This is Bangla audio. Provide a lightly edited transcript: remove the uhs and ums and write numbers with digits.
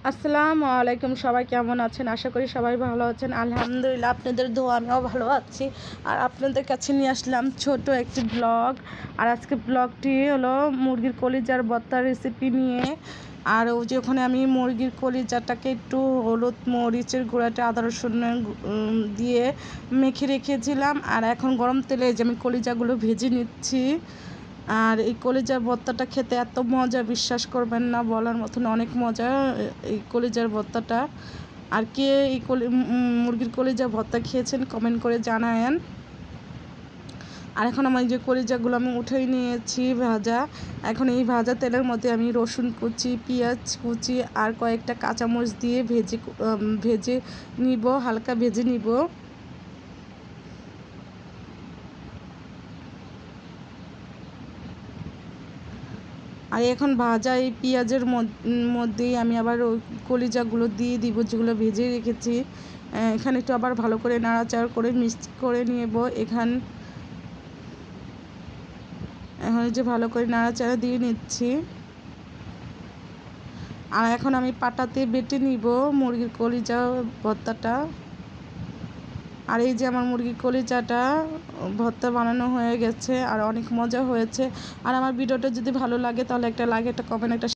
আসসালামু আলাইকুম। সবাই কেমন আছেন? আশা করি সবাই ভালো আছেন। আলহামদুলিল্লাহ, আপনাদের দোয়া আমিও ভালো আছি। আর আপনাদের কাছে নিয়ে আসলাম ছোট একটি ব্লগ। আর আজকে ব্লগটি হলো মুরগির কলিজার ভর্তার রেসিপি নিয়ে। আর ওই যে ওখানে আমি মুরগির কলিজাটাকে একটু হলুদ, মরিচের গুঁড়াটা, আদা রসুন দিয়ে মেখে রেখেছিলাম। আর এখন গরম তেলে যে আমি কলিজাগুলো ভেজে নিচ্ছি। আর এই কলিজার ভর্তাটা খেতে এত মজা, বিশ্বাস করবেন না, বলার মতন অনেক মজা এই কলিজার ভর্তাটা। আর কে এই মুরগির কলিজা ভর্তা খেয়েছেন কমেন্ট করে জানায়েন। আর এখন আমার যে কলিজাগুলো আমি উঠেই নিয়েছি ভাজা। এখন এই ভাজা তেলের মধ্যে আমি রসুন কুচি, পেঁয়াজ কুচি আর কয়েকটা কাঁচামরিচ দিয়ে ভেজে নিব, হালকা ভেজে নিব। আর এখন ভাজা এই পেঁয়াজের মধ্যেই আমি আবার ওই কলিজাগুলো দিয়ে দিব, যেগুলো ভেজে রেখেছি। এখানে একটু আবার ভালো করে নাড়াচাড়া করে মিক্স করে নেব। এখন যে ভালো করে নাড়াচাড়া দিয়ে নিচ্ছি। আর এখন আমি পাটাতে বেটে নিব মুরগির কলিজা ভর্তাটা। আর এই যে আমার মুরগির কলিজাটা ভর্তা বানানো হয়ে গেছে, আর অনেক মজা হয়েছে। আর আমার ভিডিওটা যদি ভালো লাগে তাহলে একটা লাইক, একটা কমেন্ট, একটা